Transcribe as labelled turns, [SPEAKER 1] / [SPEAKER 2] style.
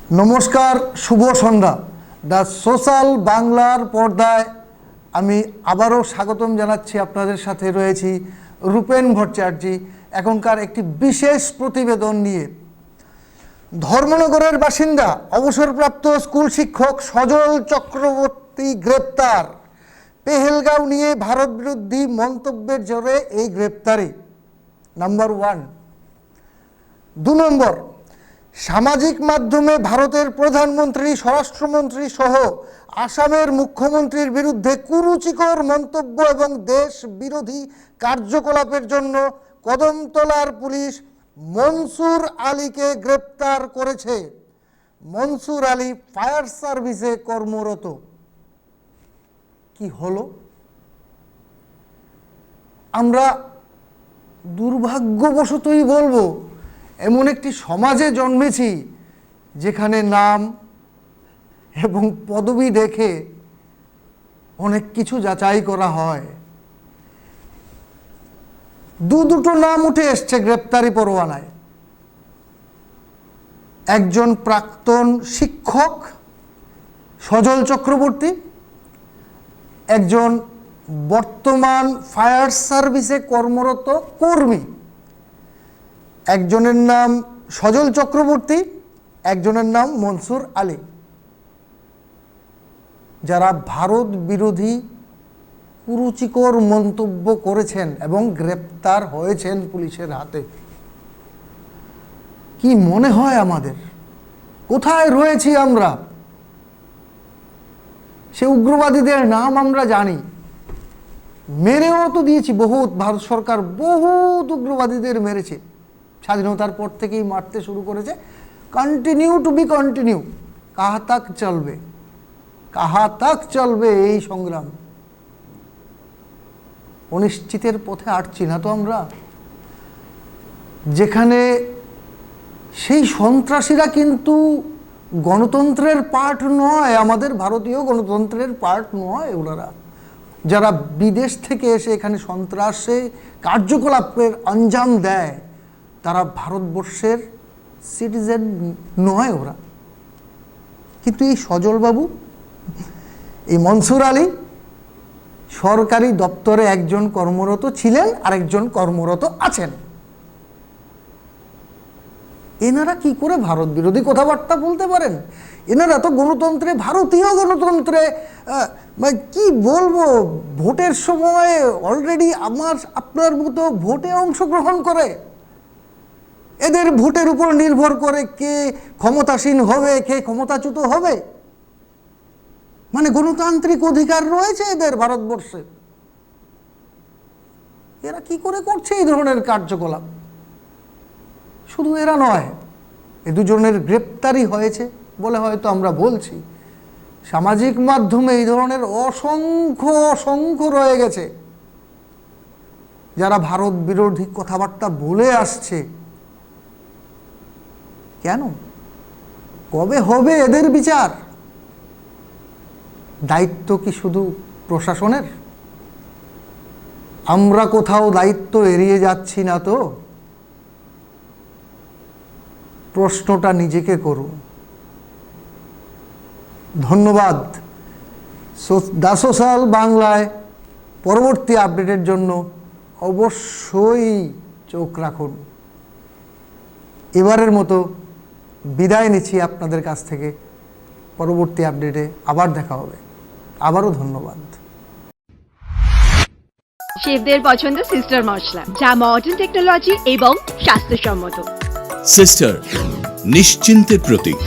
[SPEAKER 1] নমস্কার, শুভ সন্ধ্যা। The social বাংলার পর্দায় আমি আবারও স্বাগতম জানাচ্ছি। আপনাদের সাথে রয়েছি রূপেন ভট্টাচার্য। এখনকার একটি বিশেষ প্রতিবেদন নিয়ে। ধর্মনগরের বাসিন্দা অবসরপ্রাপ্ত স্কুল শিক্ষক সজল চক্রবর্তী গ্রেপ্তার। পেহেলগাঁও নিয়ে ভারত বিরোধী মন্তব্যের জোরে এই গ্রেপ্তারি। নাম্বার 1। 2 নম্বর, সামাজিক মাধ্যমে ভারতের প্রধানমন্ত্রী, স্বরাষ্ট্রমন্ত্রী সহ আসামের মুখ্যমন্ত্রীর বিরুদ্ধে কুরুচিকর মন্তব্য এবং দেশ বিরোধী কার্যকলাপের জন্য কদমতলার পুলিশ মনসুর আলীকে গ্রেপ্তার করেছে। মনসুর আলী ফায়ার সার্ভিসে কর্মরত। কি হলো? আমরা দুর্ভাগ্যবশতই বলবো, এমন একটি সমাজে জন্মেছি যেখানে নাম এবং পদবি দেখে অনেক কিছু যাচাই করা হয়। দুটো নাম উঠে এসছে গ্রেপ্তারি পরোয়ানায়। একজন প্রাক্তন শিক্ষক সজল চক্রবর্তী, একজন বর্তমান ফায়ার সার্ভিসে কর্মরত কর্মী। একজনের নাম সজল চক্রবর্তী, একজনের নাম মনসুর আলী, যারা ভারত বিরোধী কুরুচিকর মন্তব্য করেছেন এবং গ্রেপ্তার হয়েছেন পুলিশের হাতে। কি মনে হয় আমাদের, কোথায় রয়েছি আমরা? সে উগ্রবাদীদের নাম আমরা জানি, মেরেও তো দিয়েছি বহুত। ভারত সরকার বহুত উগ্রবাদীদের মেরেছে। স্বাধীনতার পর থেকেই মারতে শুরু করেছে। Continue to B continue. কাহা তাক চলবে, কাহা তাক চলবে এই সংগ্রাম। অনিশ্চিতের পথে হাঁটছি না তো আমরা? যেখানে সেই সন্ত্রাসীরা কিন্তু গণতন্ত্রের পার্ট নয়, আমাদের ভারতীয় গণতন্ত্রের পার্ট নয়। ওনারা যারা বিদেশ থেকে এসে এখানে সন্ত্রাসে কার্যকলাপের আঞ্জাম দেয়, তারা ভারতবর্ষের সিটিজেন নয় ওরা। কিন্তু এই সজলবাবু, এই মনসুর আলী সরকারি দপ্তরে একজন কর্মরত ছিলেন, আরেকজন কর্মরত আছেন। এনারা কি করে ভারত বিরোধী কথাবার্তা বলতে পারেন? এনারা তো গণতন্ত্রে, ভারতীয় গণতন্ত্রে কি বলবো, ভোটের সময় অলরেডি আপনার মতো ভোটে অংশগ্রহণ করে। এদের ভোটের উপর নির্ভর করে কে ক্ষমতাসীন হবে, কে ক্ষমতাচ্যুত হবে। মানে গণতান্ত্রিক অধিকার রয়েছে এদের ভারতবর্ষে। এরা কি করে করছে এই ধরনের কার্যকলাপ? শুধু এরা নয়, এ দুজনের গ্রেপ্তারি হয়েছে বলে হয়তো আমরা বলছি। সামাজিক মাধ্যমে এই ধরনের অসংখ্য অসংখ্য রয়ে গেছে যারা ভারত বিরোধী কথাবার্তা বলে আসছে। কেন? কবে হবে এদের বিচার? দায়িত্ব কি শুধু প্রশাসনের? আমরা কোথাও দায়িত্ব এড়িয়ে যাচ্ছি না তো? প্রশ্নটা নিজেকে করুন। ধন্যবাদ। দ্য সোশ্যাল বাংলায় পরবর্তী আপডেটের জন্য অবশ্যই চোখ রাখুন। এবারের মতো বিদায় নিচ্ছি আপনাদের কাছ থেকে। পরবর্তী আপডেটে আবার দেখা হবে। আবারও ধন্যবাদ।
[SPEAKER 2] শেফদের পছন্দ সিস্টার মশলা, যা মডার্ন টেকনোলজি এবং স্বাস্থ্যসম্মত।
[SPEAKER 3] সিস্টার, নিশ্চিন্তের প্রতীক।